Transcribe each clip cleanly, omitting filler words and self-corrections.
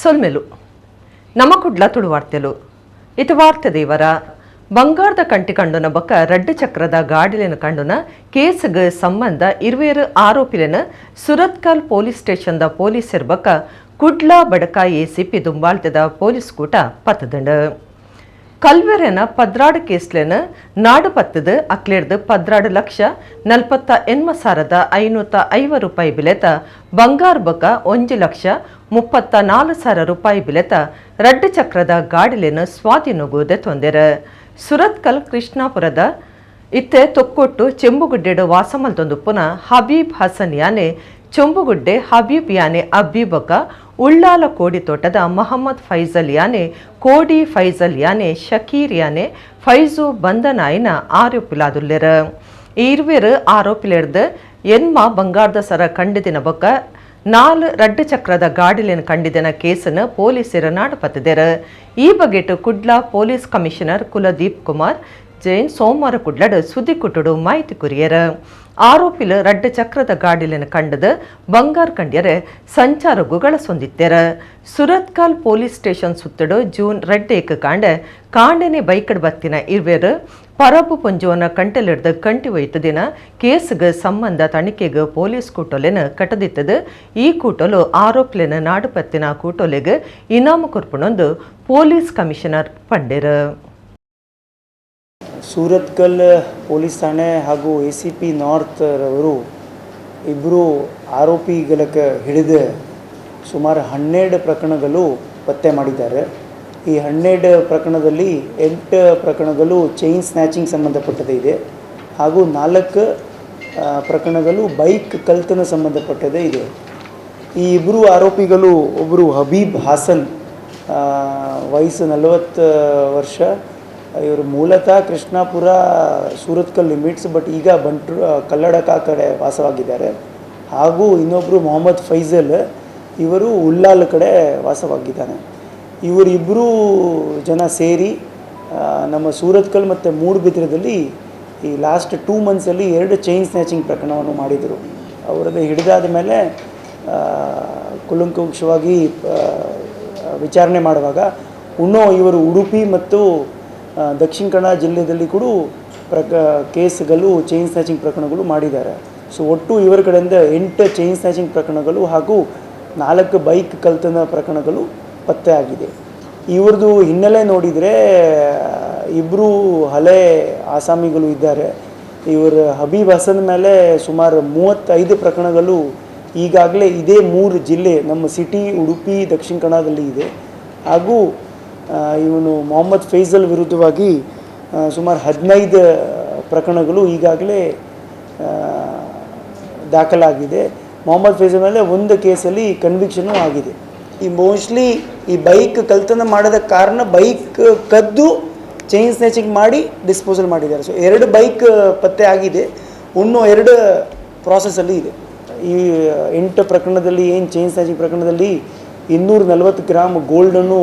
ಸೊಲ್ಮೆಲು ನಮ್ಮ ಕುಡ್ಲ ತುಳು ವಾರ್ತೆಲು ಇದು ವಾರ್ತೆ ದೇವರ ಬಂಗಾರದ ಕಂಟಿ ಕಂಡುನ ಬೊಕ್ಕ ರಡ್ಡು ಚಕ್ರದ ಗಾಡಿಲೆನ ಕಂಡುನ ಕೇಸ್ಗೆ ಸಂಬಂಧ 26 ಆರೋಪಿಲೆನ ಸುರತ್ಕಲ್ ಪೊಲೀಸ್ ಸ್ಟೇಷನ್ದ ಪೊಲೀಸರ ಬೊಕ್ಕ ಕುಡ್ಲ ಬಡಕ ಎಸಿಪಿ ದುಂಬಾಳ್ತದ ಪೊಲೀಸ್ ಕೂಟ ಪತ್ತದಂಡು ಕಲ್ವೆರೆನ ಪದ್ರಾಡು ಕೇಸ್ಲೆನ ನಾಡು ಪತ್ತದು ಅಕ್ಲೇರ್ದು 12,48,505 ರೂಪಾಯಿ ಬಿಲೆತ ಬಂಗಾರ ಬೊಕ್ಕ 1,34,000 ರೂಪಾಯಿ ಬಿಲೆತ ರಡ್ಡು ಚಕ್ರದ ಗಾಡಿಲೆನ ಸ್ವಾಧೀನಗೋದೆ ತೊಂದರೆ ಸುರತ್ಕಲ್ ಕೃಷ್ಣಾಪುರದ ಇತ್ತೆ ತೊಕ್ಕೊಟ್ಟು ಚೆಂಬುಗುಡ್ಡೆಡು ವಾಸಮಲ್ತೊಂದು ಪುನಃ ಹಬೀಬ್ ಹಸನ್ ಯಾನೆ ಚೊಂಬುಗುಡ್ಡೆ ಹಬೀಬ್ ಯಾನೆ ಅಬ್ಬೀಬಕ ಉಳ್ಳಾಲ ಕೋಡಿ ತೋಟದ ಮೊಹಮ್ಮದ್ ಫೈಜಲ್ ಯಾನೆ ಕೋಡಿ ಫೈಜಲ್ ಯಾನೆ ಶಕೀರ್ ಯಾನೆ ಫೈಜು ಬಂಧನಾಯಿನ ಆರೋಪಿಲಾದುಲ್ಲೆರ ಈರ್ವೇರು ಆರೋಪಿಲೆರ್ದು ಎನ್ಮ ಬಂಗಾರದ ಸರ ಕಂಡಿದಿನ ಬೊಕ್ಕ 4 ರಡ್ಡು ಚಕ್ರದ ಗಾಡಿಲೆನ ಕಂಡಿದಿನ ಕೇಸನ್ನು ಪೊಲೀಸರು ನಾಡಪತ್ತಿದೆರ ಈ ಬಗೆಟು ಕುಡ್ಲ ಪೊಲೀಸ್ ಕಮಿಷನರ್ ಕುಲದೀಪ್ ಕುಮಾರ್ ಜೈನ್ ಸೋಮವಾರ ಕುಡ್ಲಡು ಸುದ್ದಿ ಕುಟ್ಟುಡು ಮಾಹಿತಿ ಕುರಿಯರ ಆರೋಪಿಲು ರಡ್ಡು ಚಕ್ರದ ಗಾಡಿಲೆನ ಕಂಡದು ಬಂಗಾರ ಕಂಡ್ಯರೆ ಸಂಚಾರಗುಗಳ ಸೊಂದಿತ್ತೆರ ಸುರತ್ಕಲ್ ಪೊಲೀಸ್ ಸ್ಟೇಷನ್ ಸುತ್ತಡು ಜೂನ್ 2 ಕಾಂಡೆನೆ ಬೈಕಡ್ ಬತ್ತಿನ ಇರ್ವೇರು ಪರಬು ಪುಂಜುವನ ಕಂಟೆಲಿಡ್ದು ಕಂಟಿ ಒಯ್ತದಿನ ಕೇಸ್ಗೆ ಸಂಬಂಧ ತನಿಖೆಗೆ ಪೊಲೀಸ್ ಕೂಟೊಲೆನ ಕಟದಿತ್ತದು ಈ ಕೂಟಲು ಆರೋಪಿಲೆನ ನಾಡು ಪತ್ತಿನ ಕೂಟೊಲೆಗೆ ಇನಾಮು ಕೊರ್ಪುಣೊಂದು ಪೊಲೀಸ್ ಕಮಿಷನರ್ ಪಂಡೆರ ಸೂರತ್ಕಲ್ ಪೊಲೀಸ್ ಠಾಣೆ ಹಾಗೂ ACP ನಾರ್ತ್ ರವರು ಇಬ್ಬರು ಆರೋಪಿಗಳಿಗೆ ಹಿಡಿದು ಸುಮಾರು 12 ಪ್ರಕರಣಗಳು ಪತ್ತೆ ಮಾಡಿದ್ದಾರೆ. ಈ 12 ಪ್ರಕರಣದಲ್ಲಿ 8 ಪ್ರಕರಣಗಳು ಚೈನ್ ಸ್ನ್ಯಾಚಿಂಗ್ ಸಂಬಂಧಪಟ್ಟದೇ ಇದೆ ಹಾಗೂ 4 ಪ್ರಕರಣಗಳು ಬೈಕ್ ಕಳ್ತನ ಸಂಬಂಧಪಟ್ಟದೇ ಇದೆ. ಈ ಇಬ್ಬರು ಆರೋಪಿಗಳು ಒಬ್ಬರು ಹಬೀಬ್ ಹಾಸನ್ ವಯಸ್ಸು 40 ವರ್ಷ, ಇವರು ಮೂಲತಃ ಕೃಷ್ಣಾಪುರ ಸೂರತ್ಕಲ್ ಲಿಮಿಟ್ಸ್ ಬಟ್ ಈಗ ಬಂಟ್ರು ಕಲ್ಲಡಕ ಕಡೆ ವಾಸವಾಗಿದ್ದಾರೆ. ಹಾಗೂ ಇನ್ನೊಬ್ಬರು ಮೊಹಮ್ಮದ್ ಫೈಜಲ್ ಇವರು ಉಳ್ಳಾಲ್ ಕಡೆ ವಾಸವಾಗಿದ್ದಾನೆ. ಇವರಿಬ್ಬರು ಜನ ಸೇರಿ ನಮ್ಮ ಸೂರತ್ಕಲ್ ಮತ್ತು ಮೂಡುಬಿದ್ರೆದಲ್ಲಿ ಈ ಲಾಸ್ಟ್ 2 ಮಂತ್ಸಲ್ಲಿ 2 ಚೈನ್ ಸ್ನ್ಯಾಚಿಂಗ್ ಪ್ರಕರಣವನ್ನು ಮಾಡಿದರು. ಅವರದ್ದು ಹಿಡಿದಾದ ಮೇಲೆ ಕುಲಂಕುಷವಾಗಿ ವಿಚಾರಣೆ ಮಾಡುವಾಗ ಇವರು ಉಡುಪಿ ಮತ್ತು ದಕ್ಷಿಣ ಕನ್ನಡ ಜಿಲ್ಲೆಯಲ್ಲಿ ಕೂಡ ಕೇಸ್ಗಳು ಚೈನ್ ಸ್ನ್ಯಾಚಿಂಗ್ ಪ್ರಕರಣಗಳು ಮಾಡಿದ್ದಾರೆ. ಸೊ ಒಟ್ಟು ಇವರ ಕಡೆಯಿಂದ 8 ಚೈನ್ ಸ್ನ್ಯಾಚಿಂಗ್ ಪ್ರಕರಣಗಳು ಹಾಗೂ 4 ಬೈಕ್ ಕಳ್ತನ ಪ್ರಕರಣಗಳು ಪತ್ತೆ ಆಗಿದೆ. ಇವ್ರದ್ದು ಹಿನ್ನೆಲೆ ನೋಡಿದರೆ ಇಬ್ಬರು ಹಳೆ ಆಸಾಮಿಗಳು ಇದ್ದಾರೆ. ಇವರು ಹಬೀಬ್ ಹಸನ್ ಮೇಲೆ ಸುಮಾರು 35 ಪ್ರಕರಣಗಳು ಈಗಾಗಲೇ ಇದೇ 3 ಜಿಲ್ಲೆ ನಮ್ಮ ಸಿಟಿ ಉಡುಪಿ ದಕ್ಷಿಣ ಕನ್ನಡದಲ್ಲಿ ಇದೆ. ಹಾಗೂ ಇವನು ಮೊಹಮ್ಮದ್ ಫೈಜಲ್ ವಿರುದ್ಧವಾಗಿ ಸುಮಾರು 15 ಪ್ರಕರಣಗಳು ಈಗಾಗಲೇ ದಾಖಲಾಗಿದೆ. ಮೊಹಮ್ಮದ್ ಫೈಜಲ್ ಮೇಲೆ ಒಂದು ಕೇಸಲ್ಲಿ ಕನ್ವಿಕ್ಷನು ಆಗಿದೆ. ಈ ಮೋಸ್ಟ್ಲಿ ಈ ಬೈಕ್ ಕಳ್ತನ ಮಾಡೋದ ಕಾರಣ ಬೈಕ್ ಕದ್ದು ಚೈನ್ ಸ್ನ್ಯಾಚಿಂಗ್ ಮಾಡಿ ಡಿಸ್ಪೋಸಲ್ ಮಾಡಿದ್ದಾರೆ. ಸೊ 2 ಬೈಕ್ ಪತ್ತೆ ಆಗಿದೆ, ಇನ್ನೂ 2 ಪ್ರಾಸೆಸ್ಸಲ್ಲಿ ಇದೆ. ಈ 8 ಪ್ರಕರಣದಲ್ಲಿ ಏನು ಚೈನ್ ಸ್ನ್ಯಾಚಿಂಗ್ ಪ್ರಕರಣದಲ್ಲಿ 240 ಗ್ರಾಮ್ ಗೋಲ್ಡನ್ನು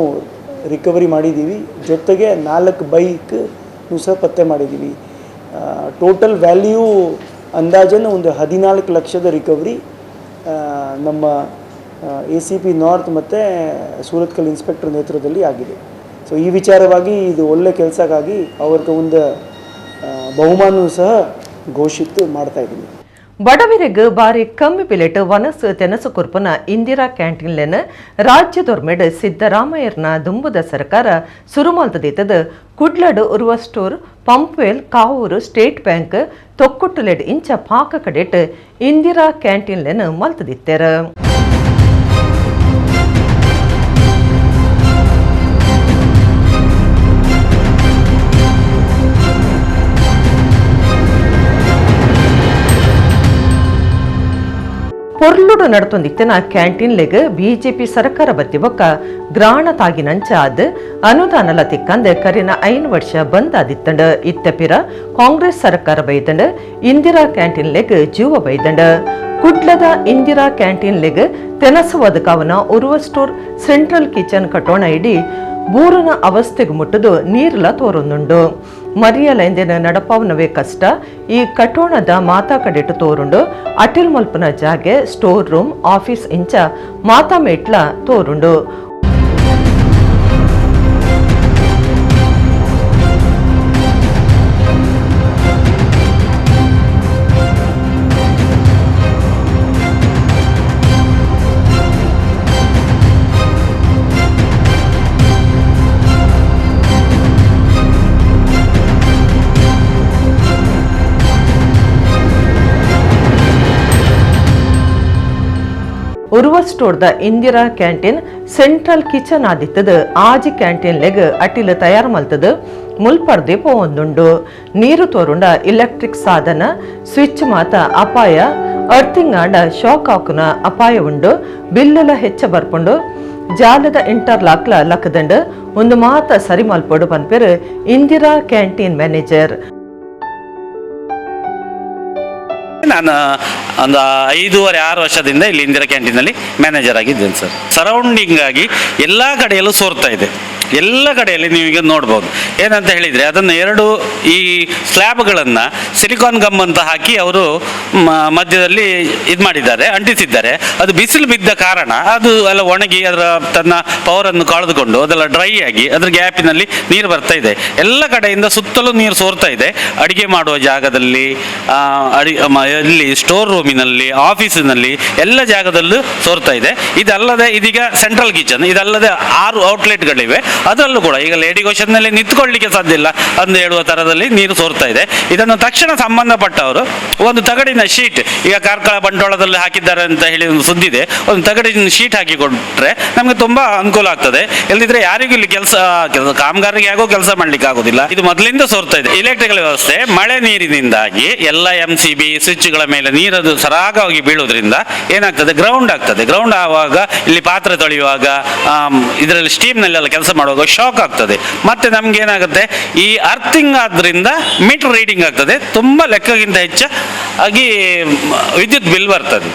ರಿಕವರಿ ಮಾಡಿದ್ದೀವಿ. ಜೊತೆಗೆ 4 ಬೈಕ್ನು ಸಹ ಪತ್ತೆ ಮಾಡಿದ್ದೀವಿ. ಟೋಟಲ್ ವ್ಯಾಲ್ಯೂ ಅಂದಾಜನ್ನು ಒಂದು 14 ಲಕ್ಷದ ರಿಕವರಿ ನಮ್ಮ ACP ನಾರ್ತ್ ಮತ್ತು ಸೂರತ್ಕಲ್ ಇನ್ಸ್ಪೆಕ್ಟರ್ ನೇತೃತ್ವದಲ್ಲಿ ಆಗಿದೆ. ಸೊ ಈ ವಿಚಾರವಾಗಿ ಇದು ಒಳ್ಳೆ ಕೆಲಸಕ್ಕಾಗಿ ಅವ್ರಿಗೆ ಒಂದು ಬಹುಮಾನವೂ ಸಹ ಘೋಷಿತ ಮಾಡ್ತಾಯಿದ್ದೀವಿ. ಬಡವರಿಗೆ ಬಾರಿ ಕಮ್ಮಿ ಬೆಲೆಟ್ ವನಸ್ ತೆನಸು ಕುರ್ಪುನ ಇಂದಿರಾ ಕ್ಯಾಂಟೀನ್ಲೆನ ರಾಜ್ಯದೊರ್ಮೆಡ್ ಸಿದ್ದರಾಮಯ್ಯರ್ನ ದುಂಬುದ ಸರ್ಕಾರ ಸುರುಮಾಲ್ತದಿತ್ತದ ಕುಡ್ಲಡು ಉರುವ store Pumpwell Kavoor state bank ತೊಕ್ಕೊಟ್ಟುಲೆಡ್ ಇಂಚ ಪಾಕ ಕಡೆಟ್ ಇಂದಿರಾ ಕ್ಯಾಂಟೀನ್ಲೆನ ಮಲ್ತದಿತ್ತೆರ. ಪೊರ್ಲುಡು ನಡತೊಂದಿತ್ತನ ಕ್ಯಾಂಟೀನ್ಲೆಗ್ ಬಿಜೆಪಿ ಸರ್ಕಾರ ಬತ್ತಿ ಬೊಕ್ಕ ಗ್ರಾಣ ತಾಗಿನಂಚ ಆದ್ ಅನುದಾನಲ ತಿಕ್ಕಂದ್ ಕರಿನ 5 ವರ್ಷ ಬಂದ್ ಆದಿತ್ತಂಡ್ ಇತ್ತಪಿರ ಕಾಂಗ್ರೆಸ್ ಸರ್ಕಾರ ಬೈದಂಡ್ ಇಂದಿರಾ ಕ್ಯಾಂಟೀನ್ಲೆಗ್ ಜೀವ ಬೈದಂಡ್. ಕುಡ್ಲದ Indira ಕ್ಯಾಂಟೀನ್ಲೆಗ್ ತೆನಸು ಒದಕಾವನ Urwa store central kitchen ಕಟೋಣ ಇಡಿ ಬೂರನ ಅವಸ್ಥೆಗೆ ಮುಟ್ಟದು ನೀರ್ಲ ತೋರೊಂದುಂಡು. ಮರಿಯಲೈಂದಿನ ನಡಪಾವನವೇ ಕಷ್ಟ. ಈ ಕಟೋಣದ ಮಾತಾ ಕಡೆಟು ತೋರುಂಡು ಅಟಿಲ್ ಮಲ್ಪನ ಜಾಗೆ ಸ್ಟೋರ್ ರೂಮ್ ಆಫೀಸ್ ಇಂಚ ಮಾತಾ ಮೇಟ್ಲ ತೋರುಂಡು. ಸ್ಟೋರ್ದ ಇಂದಿರಾ ಕ್ಯಾಂಟೀನ್ ಸೆಂಟ್ರಲ್ ಕಿಚನ್ ಆದಿತ್ತದ ಆಜಿ ಕ್ಯಾಂಟೀನ್ ಲೆಗ್ ಅಟಿಲ್ ತಯಾರು ಮಲ್ತದ ಮುಲ್ಪರ್ದೆ ಪೋವೊಂದುಂಡು ನೀರು ತೋರುಂಡ ಇಲೆಕ್ಟ್ರಿಕ್ ಸಾಧನ ಸ್ವಿಚ್ ಮಾತ ಅಪಾಯ ಅರ್ಥಿಂಗ್ ಆಂಡ ಶಾಕ್ ಹಾಕುನ ಅಪಾಯ ಉಂಡು ಬಿಲ್ಲುಲ ಹೆಚ್ಚ ಬರ್ಪುಂಡು ಜಾಲದ ಇಂಟರ್ಲಾಕ್ಲ ಲಕ್ಕದಂಡು ಒಂದು ಮಾತ ಸರಿ ಮಲ್ಪಡು ಪನ್ಪೇರು ಇಂದಿರಾ ಕ್ಯಾಂಟೀನ್ ಮ್ಯಾನೇಜರ್. ನಾನು ಒಂದು 5-6 ವರ್ಷದಿಂದ ಇಲ್ಲಿ ಇಂದಿರಾ ಕ್ಯಾಂಟೀನಲ್ಲಿ ಮ್ಯಾನೇಜರ್ ಆಗಿದ್ದೇನೆ ಸರ್. ಸರೌಂಡಿಂಗ್ ಆಗಿ ಎಲ್ಲ ಕಡೆಯಲ್ಲೂ ಸೋರ್ತಾ ಇದೆ. ಎಲ್ಲ ಕಡೆಯಲ್ಲಿ ನೀವೀಗ ನೋಡ್ಬೋದು. ಏನಂತ ಹೇಳಿದರೆ ಅದನ್ನು 2 ಈ ಸ್ಲ್ಯಾಬ್ಗಳನ್ನು ಸಿಲಿಕಾನ್ ಗಮ್ ಅಂತ ಹಾಕಿ ಅವರು ಮಧ್ಯದಲ್ಲಿ ಇದು ಮಾಡಿದ್ದಾರೆ, ಅಂಟಿಸಿದ್ದಾರೆ. ಅದು ಬಿಸಿಲು ಬಿದ್ದ ಕಾರಣ ಅದು ಎಲ್ಲ ಒಣಗಿ ಅದರ ತನ್ನ ಪವರನ್ನು ಕಳೆದುಕೊಂಡು ಅದೆಲ್ಲ ಡ್ರೈ ಆಗಿ ಅದರ ಗ್ಯಾಪಿನಲ್ಲಿ ನೀರು ಬರ್ತಾ ಇದೆ. ಎಲ್ಲ ಕಡೆಯಿಂದ ಸುತ್ತಲೂ ನೀರು ಸೋರ್ತಾ ಇದೆ. ಅಡಿಗೆ ಮಾಡುವ ಜಾಗದಲ್ಲಿ, ಇಲ್ಲಿ ಸ್ಟೋರ್ ರೂಮಿನಲ್ಲಿ, ಆಫೀಸಿನಲ್ಲಿ ಎಲ್ಲ ಜಾಗದಲ್ಲೂ ಸೋರ್ತಾ ಇದೆ. ಇದಲ್ಲದೆ ಇದೀಗ ಸೆಂಟ್ರಲ್ ಕಿಚನ್, ಇದಲ್ಲದೆ 6 ಔಟ್ಲೆಟ್ಗಳಿವೆ. ಅದರಲ್ಲೂ ಕೂಡ ಈಗ ಲೇಡಿ ಗೋಷನ್ನಲ್ಲಿ ನಿಂತ್ಕೊಳ್ಳಿಕ್ಕೆ ಸಾಧ್ಯ ಇಲ್ಲ ಅಂತ ಹೇಳುವ ಥರದಲ್ಲಿ ನೀರು ಸೋರ್ತಾ ಇದೆ. ಇದನ್ನು ತಕ್ಷಣ ಸಂಬಂಧಪಟ್ಟವರು ಒಂದು ತಗಡಿನ ಶೀಟ್, ಈಗ ಕಾರ್ಕಳ ಬಂಟ್ವಾಳದಲ್ಲಿ ಹಾಕಿದ್ದಾರೆ ಅಂತ ಹೇಳಿ ಒಂದು ಸುದ್ದಿದೆ, ಒಂದು ತಗಡಿನ ಶೀಟ್ ಹಾಕಿಕೊಟ್ರೆ ನಮಗೆ ತುಂಬ ಅನುಕೂಲ ಆಗ್ತದೆ. ಇಲ್ಲದಿದ್ರೆ ಯಾರಿಗೂ ಇಲ್ಲಿ ಕಾಮಗಾರಿಗೆ ಆಗೋ ಕೆಲಸ ಮಾಡ್ಲಿಕ್ಕೆ ಆಗೋದಿಲ್ಲ. ಇದು ಮೊದಲಿಂದ ಸೋರ್ತಾ ಇದೆ. ಇಲೆಕ್ಟ್ರಿಕಲ್ ವ್ಯವಸ್ಥೆ ಮಳೆ ನೀರಿನಿಂದಾಗಿ ಎಲ್ಲ MCB ಸ್ವಿಚ್ಗಳ ಮೇಲೆ ನೀರದು ಸರಾಗವಾಗಿ ಬೀಳೋದ್ರಿಂದ ಏನಾಗ್ತದೆ, ಗ್ರೌಂಡ್ ಆಗ್ತದೆ. ಗ್ರೌಂಡ್ ಆವಾಗ ಇಲ್ಲಿ ಪಾತ್ರೆ ತೊಳೆಯುವಾಗ, ಇದರಲ್ಲಿ ಸ್ಟೀಮ್ನಲ್ಲೆಲ್ಲ ಕೆಲಸ ಮಾಡುವಾಗ ಶಾಕ್ ಆಗ್ತದೆ. ಮತ್ತೆ ನಮ್ಗೆ ಏನಾಗುತ್ತೆ, ಈ ಅರ್ಥಿಂಗ್ ಆದ್ರಿಂದ ಮೀಟರ್ ರೀಡಿಂಗ್ ಆಗ್ತದೆ, ತುಂಬ ಲೆಕ್ಕಕ್ಕಿಂತ ಹೆಚ್ಚಾಗಿ ವಿದ್ಯುತ್ ಬಿಲ್ ಬರ್ತದೆ.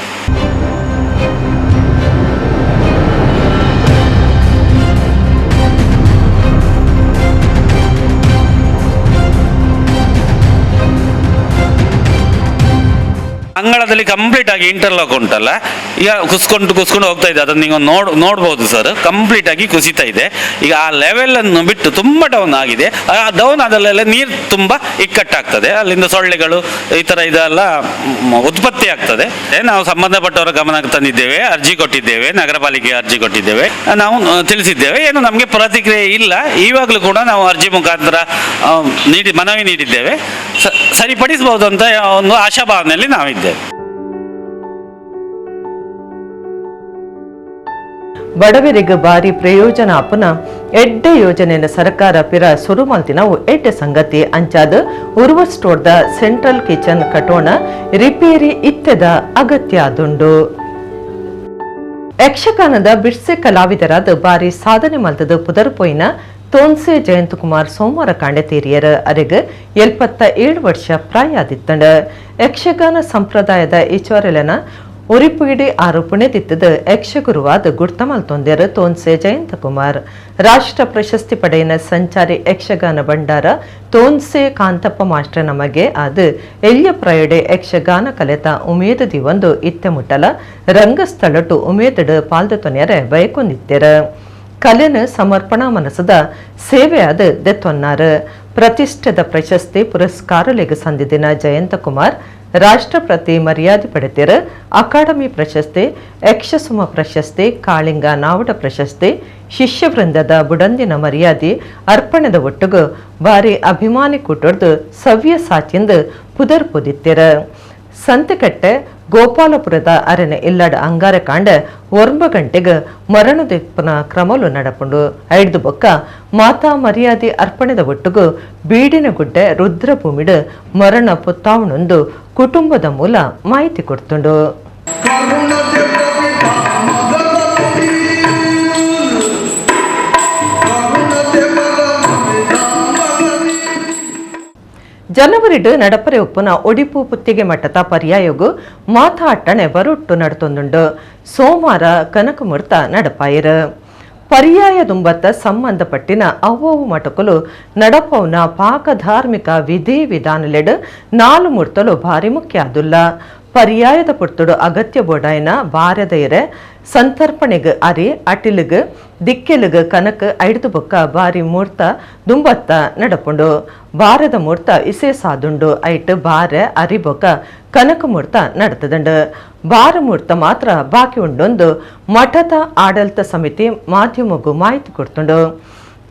ಅಂಗಳದಲ್ಲಿ ಕಂಪ್ಲೀಟ್ ಆಗಿ ಇಂಟರ್ಲಾಕ್ ಉಂಟಲ್ಲ, ಈಗ ಕುಸ್ಕೊಂಡು ಹೋಗ್ತಾ ಇದೆ. ಅದನ್ನು ನೀವು ನೋಡ್ಬೋದು ಸರ್, ಕಂಪ್ಲೀಟ್ ಆಗಿ ಕುಸಿತಾ ಇದೆ. ಈಗ ಆ ಲೆವೆಲನ್ನು ಬಿಟ್ಟು ತುಂಬ ಡೌನ್ ಆಗಿದೆ. ಆ ಡೌನ್ ಆದಲ್ಲೆಲ್ಲ ನೀರು ತುಂಬ ಇಕ್ಕಟ್ಟಾಗ್ತದೆ, ಅಲ್ಲಿಂದ ಸೊಳ್ಳೆಗಳು ಈ ಥರ ಇದೆಲ್ಲ ಉತ್ಪತ್ತಿ ಆಗ್ತದೆ. ನಾವು ಸಂಬಂಧಪಟ್ಟವರ ಗಮನಕ್ಕೆ ತಂದಿದ್ದೇವೆ, ಅರ್ಜಿ ಕೊಟ್ಟಿದ್ದೇವೆ, ನಗರ ಪಾಲಿಕೆಗೆ ಅರ್ಜಿ ಕೊಟ್ಟಿದ್ದೇವೆ, ನಾವು ತಿಳಿಸಿದ್ದೇವೆ. ಏನು ನಮಗೆ ಪ್ರತಿಕ್ರಿಯೆ ಇಲ್ಲ. ಈವಾಗಲೂ ಕೂಡ ನಾವು ಅರ್ಜಿ ಮುಖಾಂತರ ಮನವಿ ನೀಡಿದ್ದೇವೆ. ಸರಿಪಡಿಸಬಹುದು ಅಂತ ಒಂದು ಆಶಾಭಾವನೆಯಲ್ಲಿ ನಾವಿದ್ದೇವೆ. ಬಡವರಿಗೆ ಬಾರಿ ಪ್ರಯೋಜನ ಆಪುನ ಎಡ್ಡೆ ಯೋಜನೆಯ ಸರ್ಕಾರ ಪಿರ ಸುರು ಮಲ್ತಿನವು ಎಡ್ಡೆ ಸಂಗತಿ ಅಂಚಾದ ಉರುವ ಸ್ಟೋರ್ದ ಸೆಂಟ್ರಲ್ ಕಿಚನ್ ಕಟೋಣ ರಿಪೇರಿ ಇತ್ತೆದ ಅಗತ್ಯ ಆದುಂಡು. ಯಕ್ಷಗಾನದ ಬಿಡ್ಸೆ ಕಲಾವಿದರಾದ ಬಾರಿ ಸಾಧನೆ ಮಲ್ತದ ಪುದರ್ಪೋಯಿನ ತೋನ್ಸೆ ಜಯಂತಕುಮಾರ್ ಸೋಮವಾರ ಕಾಂಡೆ ತೀರಿಯರ ಅರೆಗೆ 77 ವರ್ಷ ಪ್ರಾಯ ಆದಿತ್ತಂಡ. ಯಕ್ಷಗಾನ ಸಂಪ್ರದಾಯದ ಈಚೋರೆಲನ ಉರಿಪುಗಿಡಿ ಆರೋಪಣೆದಿತ್ತದ ಯಕ್ಷಗುರುವಾದ ಗುರ್ತ ಮಲ್ತೊಂದ್ಯರ ತೋನ್ಸೆ ಜಯಂತಕುಮಾರ್ ರಾಷ್ಟ್ರ ಪ್ರಶಸ್ತಿ ಪಡೆಯಿನ ಸಂಚಾರಿ ಯಕ್ಷಗಾನ ಭಂಡಾರ ತೋನ್ಸೆ ಕಾಂತಪ್ಪ ಮಾಸ್ಟರ್ ನಮಗೆ ಆದ ಎಲ್ಯ ಪ್ರಯಡೆ ಯಕ್ಷಗಾನ ಕಲೆತ ಉಮೇದದಿ ಒಂದು ಇತ್ತೆ ಮುಟ್ಟಲ ರಂಗಸ್ಥಳಟು ಉಮೇದಡ್ ಪಾಲ್ದ ತೊನ್ಯರೆ ಬಯಕೊಂದಿತ್ತೆರ ಕಲೆನ ಸಮರ್ಪಣಾ ಮನಸದ ಸೇವೆಯಾದ ದೆತ್ತೊನ್ನಾರ ಪ್ರತಿಷ್ಠದ ಪ್ರಶಸ್ತಿ ಪುರಸ್ಕಾರಲೆಗೆ ಸಂದಿದಿನ ಜಯಂತಕುಮಾರ್ ರಾಷ್ಟ್ರಪತಿ ಮರ್ಯಾದೆ ಪಡೆದಿರ ಅಕಾಡೆಮಿ ಪ್ರಶಸ್ತಿ, ಯಕ್ಷಸುಮ ಪ್ರಶಸ್ತಿ, ಕಾಳಿಂಗ ನಾವಡ ಪ್ರಶಸ್ತಿ, ಶಿಷ್ಯವೃಂದದ ಬುಡಂದಿನ ಮರ್ಯಾದೆ ಅರ್ಪಣೆದ ಒಟ್ಟುಗು ಬಾರಿ ಅಭಿಮಾನಿ ಕೂಟೊಡ್ದು ಸವ್ಯ ಸಾಚಿಂದ ಪುದರ್ ಪುದಿತ್ತೆರ. ಸಂತೆಕಟ್ಟೆ ಗೋಪಾಲಪುರದ ಅರಣ್ಯ ಇಲ್ಲಡ ಅಂಗಾರ ಕಾಂಡ 9 ಗಂಟೆಗೆ ಮರಣದಿಪ್ಪನ ಕ್ರಮಲು ನಡಪುಂಡು. 5 ಬೊಕ್ಕ ಮಾತಾ ಮರ್ಯಾದೆ ಅರ್ಪಣೆದ ಒಟ್ಟುಗು ಬೀಡಿನ ಗುಡ್ಡೆ ರುದ್ರಭೂಮಿಡ ಮರಣ ಪುತ್ತಾವಣೊಂದು ಕುಟುಂಬದ ಮೂಲ ಮಾಹಿತಿ ಕೊಡ್ತುಂಡು. ಜನವರಿಡ್ ನಡಪರೆ ಉಪ್ಪುನ ಒಡಿಪು ಪುತ್ತಿಗೆ ಮಟ್ಟದ ಪರ್ಯಾಯಗು ಮಾತಾಟಣೆ ಬರುಟ್ಟು ನಡತೊಂದುಂಡು. ಸೋಮವಾರ ಕನಕಮುರ್ತ ನಡಪಾಯಿರ ಪರ್ಯಾಯ ದುಂಬತ್ತ ಸಂಬಂಧಪಟ್ಟಿನ ಅವ್ವವು ಮಟಕಲು ನಡಪೌನ ಪಾಕ ಧಾರ್ಮಿಕ ವಿಧಿ ವಿಧಾನಲೆಡ್ 4 ಮುರ್ತಲು ಭಾರಿ ಮುಖ್ಯ ಆದುಲ್ಲ. ಪರ್ಯಾಯದ ಪುರ್ತುಡು ಅಗತ್ಯ ಬೋಡಾಯನ ಬಾರದ ಎರೆ ಸಂತರ್ಪಣೆಗೆ ಅರಿ ಅಟಿಲಿಗೆ ದಿಕ್ಕೆಲಿಗೆ ಕನಕ 5 ಬೊಕ್ಕ ಬಾರಿ ಮೂರ್ತ ದುಂಬತ್ತ ನಡಪುಂಡು. ಬಾರದ ಮೂರ್ತ ಇಸೆ ಸಾದುಂಡು ಐಟ್ ಬಾರೆ ಅರಿ ಬೊಕ್ಕ ಕನಕ ಮೂರ್ತ ನಡತದಂಡು. ಬಾರ ಮೂರ್ತ ಮಾತ್ರ ಬಾಕಿ ಉಂಡೊಂದು ಮಠದ ಆಡಳಿತ ಸಮಿತಿ ಮಾಧ್ಯಮಗೂ ಮಾಹಿತಿ ಕೊಡ್ತುಂಡು.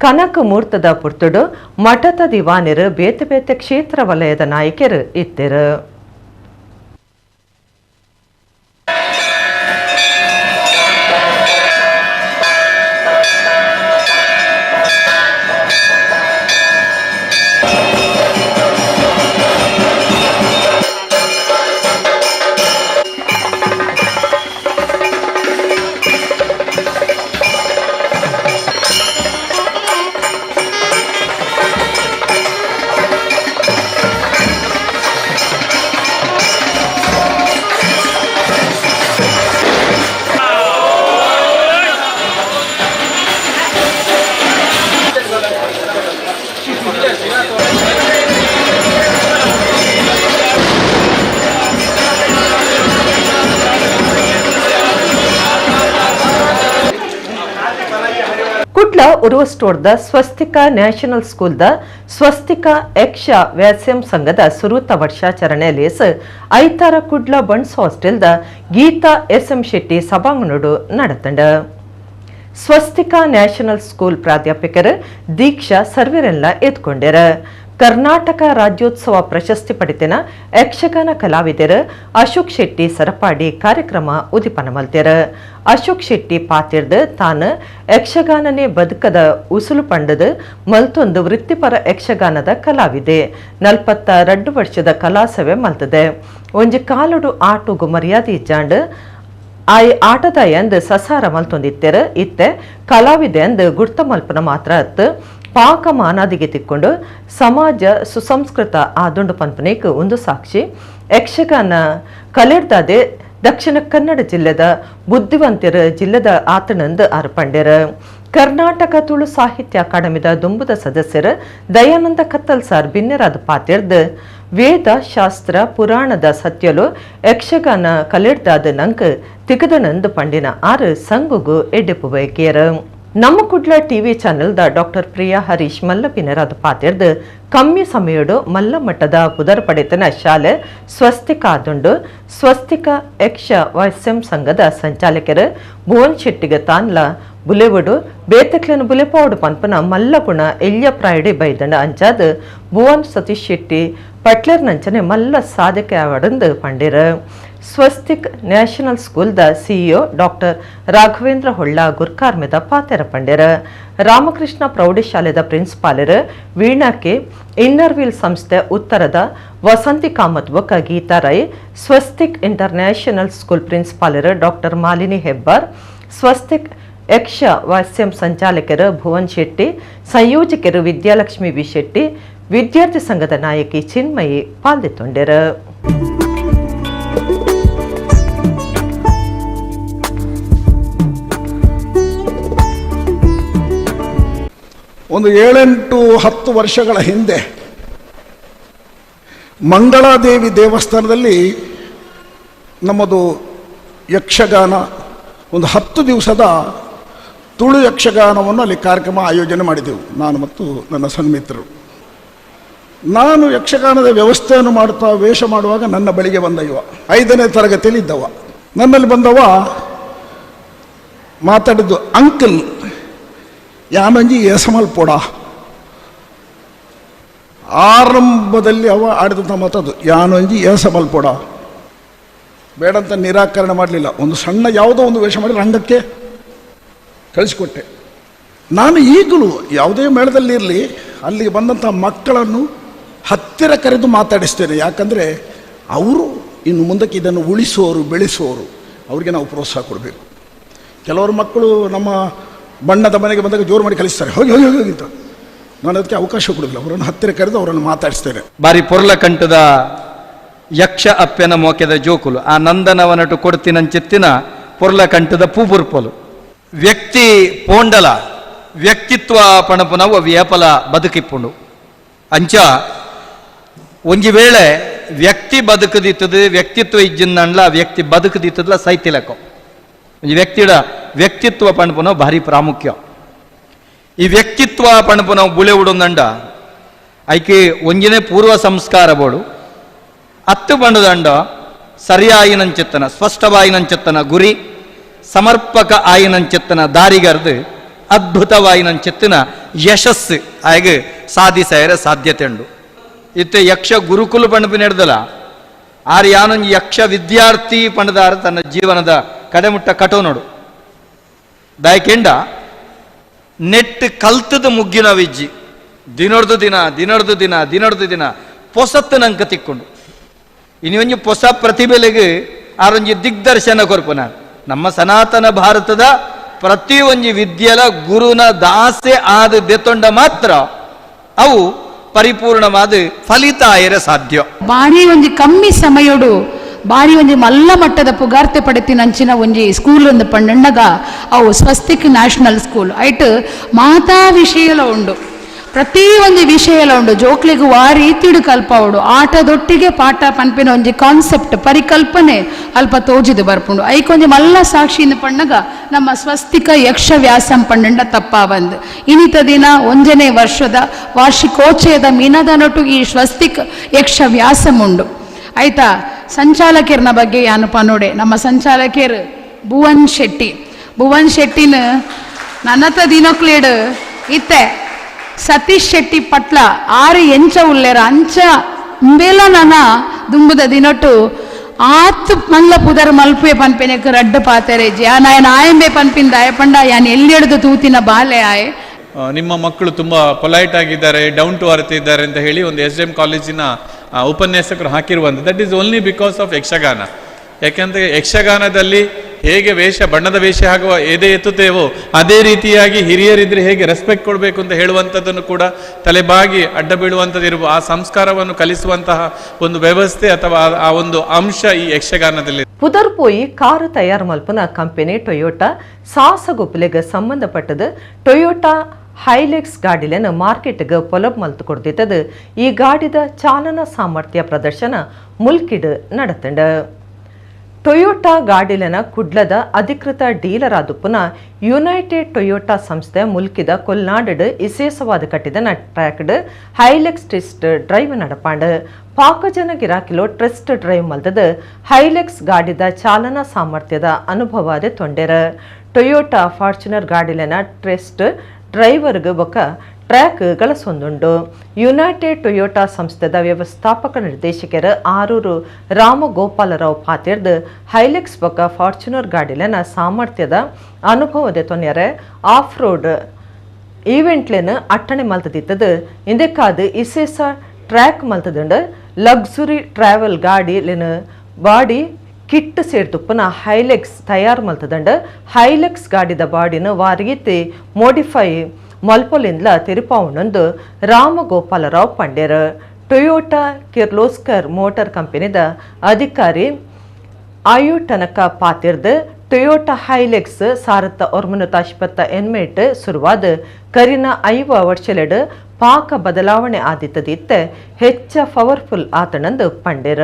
ಕನಕ ಮೂರ್ತದ ಪುರ್ತುಡು ಮಠದ ದಿವಾನಿರು ಬೇತೆ ಬೇತೆ ಕ್ಷೇತ್ರ ವಲಯದ ನಾಯಕರು ಇತ್ತೆರು. ಕುಡ್ಲ ಉರುವಸ್ಟೋರ್ದ ಸ್ವಸ್ತಿಕ ನ್ಯಾಷನಲ್ ಸ್ಕೂಲ್ದ ಸ್ವಸ್ತಿಕ ಯಕ್ಷ ವ್ಯಾಸ್ಯಂ ಸಂಘದ ಸುರೂತ ವರ್ಷಾಚರಣೆ ಲೇಸ್ ಐತಾರ ಕುಡ್ಲ ಬಣ್ಸ್ ಹಾಸ್ಟೆಲ್ದ ಗೀತಾ ಎಸ್.ಎಂ. ಶೆಟ್ಟಿ ಸಭಾಂಗಣಡು ನಡೆತಂಡ. ಸ್ವಸ್ತಿಕ ನ್ಯಾಷನಲ್ ಸ್ಕೂಲ್ ಪ್ರಾಧ್ಯಾಪಕರು ದೀಕ್ಷಾ ಸರ್ವೇರೆಲ್ಲ ಎದ್ಕೊಂಡಿರ. ಕರ್ನಾಟಕ ರಾಜ್ಯೋತ್ಸವ ಪ್ರಶಸ್ತಿ ಪಡೆತಿನ ಯಕ್ಷಗಾನ ಕಲಾವಿದರು ಅಶೋಕ್ ಶೆಟ್ಟಿ ಸರಪಾಡಿ ಕಾರ್ಯಕ್ರಮ ಉದಿಪನ ಮಲ್ತಿರ. ಅಶೋಕ್ ಶೆಟ್ಟಿ ಪಾತಿರ್ದು ತಾನು ಯಕ್ಷಗಾನನೇ ಬದುಕದ ಉಸುಲು ಪಂಡದು ಮಲ್ತೊಂದು ವೃತ್ತಿಪರ ಯಕ್ಷಗಾನದ ಕಲಾವಿದೆ. 42 ವರ್ಷದ ಕಲಾಸೇವೆ ಮಲ್ತದೆ. ಒಂಜಿ ಕಾಲುಡು ಆಟುಗು ಮರ್ಯಾದೆ ಇಜ್ಜಾಂಡು ಆಟದ ಎಂದು ಸಸಾರ ಮಲ್ತೊಂದಿತ್ತೆರು. ಇತ್ತೆ ಕಲಾವಿದೆ ಎಂದು ಗುರ್ತ ಮಲ್ಪನ ಮಾತ್ರ ಅತ್ತು ಪಾಕ ಮಾನಾದಿಗೆ ತಿಕ್ಕೊಂಡು ಸಮಾಜ ಸುಸಂಸ್ಕೃತ ಆದುಂಡು ಪಂಪನೇಕ್ ಒಂದು ಸಾಕ್ಷಿ. ಯಕ್ಷಗಾನ ಕಲೆಡ್ದಾದೆ ದಕ್ಷಿಣ ಕನ್ನಡ ಜಿಲ್ಲೆದ ಬುದ್ಧಿವಂತರ ಜಿಲ್ಲೆದ ಆತನಂದು ಅರ್ಪಂಡ್ಯರ. ಕರ್ನಾಟಕ ತುಳು ಸಾಹಿತ್ಯ ಅಕಾಡೆಮಿದ ದುಂಬುದ ಸದಸ್ಯರು ದಯಾನಂದ ಕತ್ತಲ್ ಸಾರ್ ಬಿನ್ನೆರಾದ ಪಾತಿರ್ದು ವೇದ ಶಾಸ್ತ್ರ ಪುರಾಣದ ಸತ್ಯಲು ಯಕ್ಷಗಾನ ಕಲೆಡ್ದಾದ ನಂಕ್ ತಿಗದನಂದು ಪಂಡಿನ ಆರು ಸಂಗುಗು ಎಡ್ಡೆಪು ಬಯಕೆಯರ. ನಮ್ಮ ಕುಡ್ಲ ಟಿವಿ ಚಾನೆಲ್ದ ಡಾಕ್ಟರ್ ಪ್ರಿಯಾ ಹರೀಶ್ ಮಲ್ಲ ಪಿನರಾದ ಪಾತಿರ್ದು ಕಮ್ಮಿ ಸಮಯಡು ಮಲ್ಲ ಮಟ್ಟದ ಪುದರ್ ಪಡೆತನ ಶಾಲೆ ಸ್ವಸ್ತಿಕ ಆದುಂಡು ಸ್ವಸ್ತಿಕ ಯಕ್ಷ ವ್ಯಾಸ್ಯಂ ಸಂಘದ ಸಂಚಾಲಕರು ಭುವನ್ ಶೆಟ್ಟಿಗೆ ತಾನ್ಲ ಬುಲೆವಡು ಬೇತಕ್ಲನು ಬುಲೆಪಾವಡು ಪನ್ಪನ ಮಲ್ಲಗುಣ ಎಲ್ಯ ಪ್ರಾಯಡಿ ಬೈದಂಡ ಅಂಚಾದ ಭುವನ್ ಸತೀಶ್ ಶೆಟ್ಟಿ ಪಟ್ಲರ್ ನಂಚನೆ ಮಲ್ಲ ಸಾಧಕೆ ಅವಡಂದು ಪಂಡಿರ. ಸ್ವಸ್ತಿಕ್ ನ್ಯಾಷನಲ್ ಸ್ಕೂಲ್ದ ಸಿಇಒ ಡಾಕ್ಟರ್ ರಾಘವೇಂದ್ರ ಹೊಳ್ಳ ಗುರ್ಕಾರ್ಮೆದ ಪಾತೆರ ಪಂಡ್ಯರ. ರಾಮಕೃಷ್ಣ ಪ್ರೌಢಶಾಲೆದ ಪ್ರಿನ್ಸಿಪಾಲರು ವೀಣಾಕೆ ಇನ್ನರ್ವೀಲ್ ಸಂಸ್ಥೆ ಉತ್ತರದ ವಸಂತಿ ಕಾಮತ್ ಬೊಕ್ಕ ಗೀತಾ ರೈ, ಸ್ವಸ್ತಿಕ್ ಇಂಟರ್ನ್ಯಾಷನಲ್ ಸ್ಕೂಲ್ ಪ್ರಿನ್ಸಿಪಾಲರು ಡಾಕ್ಟರ್ ಮಾಲಿನಿ ಹೆಬ್ಬಾರ್, ಸ್ವಸ್ತಿಕ್ ಯಕ್ಷ ವಾಸ್ಯಂ ಸಂಚಾಲಕರು ಭುವನ್ ಶೆಟ್ಟಿ, ಸಂಯೋಜಕರು ವಿದ್ಯಾಲಕ್ಷ್ಮಿ ವಿ ಶೆಟ್ಟಿ, ವಿದ್ಯಾರ್ಥಿ ಸಂಘದ ನಾಯಕಿ ಚಿನ್ಮಯಿ ಪಾಲ್ಗೊಂಡರು. ಒಂದು 7-10 ವರ್ಷಗಳ ಹಿಂದೆ ಮಂಗಳಾದೇವಿ ದೇವಸ್ಥಾನದಲ್ಲಿ ನಮ್ಮದು ಯಕ್ಷಗಾನ ಒಂದು 10 ದಿವಸದ ತುಳು ಯಕ್ಷಗಾನವನ್ನು ಅಲ್ಲಿ ಕಾರ್ಯಕ್ರಮ ಆಯೋಜನೆ ಮಾಡಿದೆವು, ನಾನು ಮತ್ತು ನನ್ನ ಸನ್ಮಿತ್ರರು. ನಾನು ಯಕ್ಷಗಾನದ ವ್ಯವಸ್ಥೆಯನ್ನು ಮಾಡ್ತಾ ವೇಷ ಮಾಡುವಾಗ ನನ್ನ ಬಳಿಗೆ ಬಂದ ಇವ 5ನೇ ತರಗತಿಯಲ್ಲಿ ಇದ್ದವ. ನನ್ನಲ್ಲಿ ಬಂದವ ಮಾತಾಡಿದ್ದು, ಅಂಕಲ್ ಯಾನಂಜಿ ಏಸಮಲ್ಪೋಡ. ಆರಂಭದಲ್ಲಿ ಅವ ಆಡಿದಂಥ ಮಾತದು, ಯಾನಂಜಿ ಏಸಮಲ್ಪೋಡ. ಬೇಡಂತ ನಿರಾಕರಣೆ ಮಾಡಲಿಲ್ಲ. ಒಂದು ಸಣ್ಣ ಯಾವುದೋ ಒಂದು ವೇಷ ಮಾಡಿ ರಂಗಕ್ಕೆ ಕಳಿಸಿಕೊಟ್ಟೆ. ನಾನು ಈಗಲೂ ಯಾವುದೇ ಮೇಳದಲ್ಲಿರಲಿ ಅಲ್ಲಿಗೆ ಬಂದಂಥ ಮಕ್ಕಳನ್ನು ಹತ್ತಿರ ಕರೆದು ಮಾತಾಡಿಸ್ತೇನೆ. ಯಾಕಂದರೆ ಅವರು ಇನ್ನು ಮುಂದಕ್ಕೆ ಇದನ್ನು ಉಳಿಸುವವರು, ಬೆಳೆಸುವವರು, ಅವರಿಗೆ ನಾವು ಪ್ರೋತ್ಸಾಹ ಕೊಡಬೇಕು. ಕೆಲವರು ಮಕ್ಕಳು ನಮ್ಮ ಬಣ್ಣದ ಮನೆಗೆ ಬಂದಾಗ ಜೋರು ಮಾಡಿ ಕಲಿಸ್ತಾರೆ, ಹೋಗಿ ಹೋಗಿ ಹೋಗಿ ಅಂತ. ನಾನು ಅದಕ್ಕೆ ಅವಕಾಶ ಕೊಡೋದಿಲ್ಲ. ಅವರನ್ನು ಹತ್ತಿರ ಕರೆದು ಅವರನ್ನು ಮಾತಾಡಿಸ್ತೇನೆ. ಬಾರಿ ಪೊರ್ಲ ಕಂಠದ ಯಕ್ಷ ಅಪ್ಪೆನ ಮೋಕೆದ ಜೋಕುಲು ಆ ನಂದನವನಟು ಕೊಡ್ತಿನಂಚಿತ್ತಿನ ಪೊರ್ಲ ಕಂಠದ ಪೂಪುರ್ಪೊಲು ವ್ಯಕ್ತಿ ಪೋಂಡಲ ವ್ಯಕ್ತಿತ್ವ ಪಣಪುನವು ವ್ಯಾಪಲ ಬದುಕಿಪ್ಪುಂಡು. ಅಂಚ ಒಂಜಿ ವೇಳೆ ವ್ಯಕ್ತಿ ಬದುಕದಿತ್ತದು ವ್ಯಕ್ತಿತ್ವ ಇಜ್ಜಿಂದಲ್ಲ ವ್ಯಕ್ತಿ ಬದುಕದಿತ್ತದಲ್ಲ ಸೈತಿಲಕ ಒಂಜಿ ವ್ಯಕ್ತಿಡ ವ್ಯಕ್ತಿತ್ವ ಪಣಪುನ ಭಾರಿ ಪ್ರಾಮುಖ್ಯ. ಈ ವ್ಯಕ್ತಿತ್ವ ಪಣಪುನ ಬುಳೆ ಉಡುಂದಂಡ ಐಕೆ ಒಂಜಿನೇ ಪೂರ್ವ ಸಂಸ್ಕಾರ ಬೋಡು ಹತ್ತು ಬಂಡುದಂಡ ಸರಿಯಾಯಿನಂಚೆತ್ತನ ಸ್ಪಷ್ಟವಾಯಿನಂಚೆತ್ತನ ಗುರಿ ಸಮರ್ಪಕ ಆಯಿನಂಚೆತ್ತನ ದಾರಿಗರ್ದು ಅದ್ಭುತವಾಯಿನಂಚೆತ್ತಿನ ಯಶಸ್ಸು ಆಗ ಸಾಧಿಸರ ಸಾಧ್ಯತೆ ಉಂಡು. ಇತ್ತೆ ಯಕ್ಷ ಗುರುಕುಲ ಪಣಪು ನಡೆದಲ್ಲ ಆರು ಯಾನೊಂದು ಯಕ್ಷ ವಿದ್ಯಾರ್ಥಿ ಪಣದಾರ ತನ್ನ ಜೀವನದ ಕಡೆಮುಟ್ಟ ಕಟೋನೋಡು ದಾಯಕೆಂಡ ನೆಟ್ ಕಲ್ತದ ಮುಗ್ಗಿನ ವಿಜ್ಜಿ ದಿನೊಡ್ದು ದಿನ ಪೊಸತ್ತು ನಂಕ ತಿಕ್ಕೊಂಡು ಇನ್ನೊಂದು ಹೊಸ ಪ್ರತಿಭೆಲೆಗೆ ಆರೊಂಜಿ ದಿಗ್ದರ್ಶನ ಕೊರ್ಪನ. ನಮ್ಮ ಸನಾತನ ಭಾರತದ ಪ್ರತಿ ಒಂಜಿ ವಿದ್ಯೆಲ ಗುರುನ ದಾಸೆ ಆದ ದೆತೊಂಡ ಮಾತ್ರ ಅವು ಪರಿಪೂರ್ಣವಾದ ಫಲಿತ ಆಯರ ಸಾಧ್ಯ. ಬಾರಿ ಒಂಜಿ ಕಮ್ಮಿ ಸಮಯಡು ಬಾರಿ ಒಂಜಿ ಮಲ್ಲ ಮಟ್ಟದ ಪುಗಾರ್ತೆ ಪಡೆತಿನಂಚಿನ ಒಂಜಿ ಸ್ಕೂಲ್ ಒಂದು ಪಂಡಗ ಅವು ಸ್ವಸ್ತಿಕ್ ನ್ಯಾಷನಲ್ ಸ್ಕೂಲ್ ಐಟ್ ಮಾತಾ ವಿಷಯಲ ಉಂಡು. ಪ್ರತಿ ಒಂದು ವಿಷಯಲ ಉಂಡು ಜೋಕ್ಲಿಗೆ ಆ ರೀತಿಡು ಕಲ್ಪ ಉಂಡು ಆಟದೊಟ್ಟಿಗೆ ಪಾಠ ಪನ್ಪಿನ ಒಂಜಿ ಕಾನ್ಸೆಪ್ಟ್ ಪರಿಕಲ್ಪನೆ ಅಲ್ಪ ತೋಜಿದು ಬರ್ಪುಂಡು ಐಕೊಂಜಿ ಮಲ್ಲ ಸಾಕ್ಷಿಯಿಂದ ಪಣ್ಣಗ ನಮ್ಮ ಸ್ವಸ್ತಿಕ ಯಕ್ಷ ವ್ಯಾಸಂ ಪಂಡ ತಪ್ಪಾವಂದು ಇನ್ನಿತ ದಿನ 1ನೇ ವರ್ಷದ ವಾರ್ಷಿಕೋತ್ಸವದ ಮಿನದನೊಟ್ಟು ಈ ಸ್ವಸ್ತಿಕ ಯಕ್ಷ ವ್ಯಾಸಂ ಉಂಡು ಆಯ್ತಾ. ಸಂಚಾಲಕರ್ನ ಬಗ್ಗೆ ಯಾನು ಪನೋಡೆ ನಮ್ಮ ಸಂಚಾಲಕರು ಭುವನ್ ಶೆಟ್ಟಿನ ನನ್ನತ ದಿನಕ್ಲೇಡು ಇತ್ತೆ ಸತೀಶ್ ಶೆಟ್ಟಿ ಪಟ್ಲ 6 ಎಂಚ ಉಲ್ಲೇರ ಅಂಚ ಇಂಬೇಲ ನಾನ ದುಂಬುದ ದಿನೊಟ್ಟು ಆತ್ ಮಂಗ್ಲ ಪುದರ್ ಮಲ್ಪೆ ಪನ್ಪೆನೆಕ್ ರಡ್ಡು ಪಾತೆರೆ ಯಾನ ಆಯಂಬೆ ಪನ್ಪಿಂದ ಆಯಪಂಡ ಯಾನ್ ಎಲ್ಲಿಡ್ದು ತೂತಿನ ಬಾಲೆ ಆಯೆ. ನಿಮ್ಮ ಮಕ್ಕಳು ತುಂಬ ಪೊಲೈಟ್ ಆಗಿದ್ದಾರೆ, ಡೌನ್ ಟು ಅರ್ತ್ ಇದ್ದಾರೆ ಅಂತ ಹೇಳಿ ಒಂದು SDM ಕಾಲೇಜಿನ ಉಪನ್ಯಾಸಕರು ಹಾಕಿರುವಂಥದ್ದು. That is only because of Yakshagana. ಯಾಕೆಂದರೆ ಯಕ್ಷಗಾನದಲ್ಲಿ ಹೇಗೆ ಬಣ್ಣದ ವೇಷ ಆಗುವ ಎದೆ ಎತ್ತುತ್ತೇವೋ ಅದೇ ರೀತಿಯಾಗಿ ಹಿರಿಯರಿದ್ರೆ ಹೇಗೆ ರೆಸ್ಪೆಕ್ಟ್ ಕೊಡಬೇಕು ಅಂತ ಹೇಳುವಂಥದ್ದನ್ನು ಕೂಡ ತಲೆಬಾಗಿ ಅಡ್ಡ ಬೀಳುವಂಥದ್ದು ಇರುವ ಆ ಸಂಸ್ಕಾರವನ್ನು ಕಲಿಸುವಂತಹ ಒಂದು ವ್ಯವಸ್ಥೆ ಅಥವಾ ಆ ಒಂದು ಅಂಶ ಈ ಯಕ್ಷಗಾನದಲ್ಲಿ. ಪುದರ್ ಪೋಯಿ ಕಾರು ತಯಾರು ಮಲ್ಪನ ಕಂಪನಿ ಟೊಯೋಟಾ ಸಾಸಗುಪ್ಪಲೆಗೆ ಸಂಬಂಧಪಟ್ಟದು ಟೊಯೋಟಾ ಹೈಲೆಕ್ಸ್ ಗಾಡಿಲೆನ ಮಾರ್ಕೆಟ್ಗೆ ಪೊಲಬ್ ಮಲ್ತು ಕೊಡ್ತಿದ್ದದು. ಈ ಗಾಡಿದ ಚಾಲನಾ ಸಾಮರ್ಥ್ಯ ಪ್ರದರ್ಶನ ಮುಲ್ಕಿಡ್ ನಡತಂಡ. ಟೊಯೋಟಾ ಗಾಡಿಲೆನ ಕುಡ್ಲದ ಅಧಿಕೃತ ಡೀಲರ್ ಆದುಪ್ಪುನ ಯುನೈಟೆಡ್ ಟೊಯೋಟಾ ಸಂಸ್ಥೆ ಮುಲ್ಕಿದ ಕೊಲ್ನಾಡ್ ವಿಶೇಷವಾದ ಕಟ್ಟಿದ tracked ಹೈಲೆಕ್ಸ್ test drive ನಡಪಾಂಡ್. ಪಾಕಜನ ಗಿರಾಕಿಲೋ test drive ಮಲ್ತದ ಹೈಲೆಕ್ಸ್ ಗಾಡಿದ ಚಾಲನಾ ಸಾಮರ್ಥ್ಯದ ಅನುಭವದ ತೊಂಡೆರ. ಟೊಯೋಟಾ ಫಾರ್ಚುನರ್ ಗಾಡಿಲೆನ ಟೆಸ್ಟ್ ಡ್ರೈವರ್ಗೆ ಬೊಕ್ಕ ಟ್ರ್ಯಾಕ್ ಗಳಸೊಂದುಂಡು. ಯುನೈಟೆಡ್ ಟೊಯೋಟಾ ಸಂಸ್ಥೆದ ವ್ಯವಸ್ಥಾಪಕ ನಿರ್ದೇಶಕರು ಆರೂರು ರಾಮಗೋಪಾಲರಾವ್ ಪಾತಿರ್ದು ಹೈಲೆಕ್ಸ್ ಬೊಕ್ಕ ಫಾರ್ಚುನರ್ ಗಾಡಿಲೆನ ಸಾಮರ್ಥ್ಯದ ಅನುಭವದ ತೊನ್ಯರೆ ಆಫ್ ರೋಡ್ ಈವೆಂಟ್ಲೆನ ಅಟ್ಟಣೆ ಮಲ್ತದಿತ್ತದು. ಇಂದಕ್ಕಾದ ವಿಶೇಷ ಟ್ರ್ಯಾಕ್ ಮಲ್ತದುಂಡು. ಲಕ್ಸುರಿ ಟ್ರಾವೆಲ್ ಗಾಡಿಲೆನ ಬಾಡಿ ಕಿಟ್ ಸೇರ್ತುಪ್ಪನ ಹೈಲೆಕ್ಸ್ ತಯಾರು ಮಲ್ತದಂಡ. ಹೈಲೆಕ್ಸ್ ಗಾಡಿದ ಬಾಡಿನ ವಾರಿಗಿತ್ತಿ ಮೋಡಿಫೈ ಮಲ್ಪೊಲಿಂದ್ಲ ತಿರುಪಾವಣಂದು ರಾಮಗೋಪಾಲರಾವ್ ಪಂಡ್ಯರ. ಟೊಯೋಟಾ ಕಿರ್ಲೋಸ್ಕರ್ ಮೋಟಾರ್ ಕಂಪನಿದ ಅಧಿಕಾರಿ ಆಯುಟನಕ ಪಾತಿರ್ದು ಟೊಯೋಟಾ ಹೈಲೆಕ್ಸ್ 1958 ಶುರುವಾದ ಕರಿನ 5 ವರ್ಷಲೆಡ್ ಪಾಕ ಬದಲಾವಣೆ ಆದಿತ್ತದಿತ್ತೆ ಹೆಚ್ಚ ಪವರ್ಫುಲ್ ಆತನಂದು ಪಂಡ್ಯರ.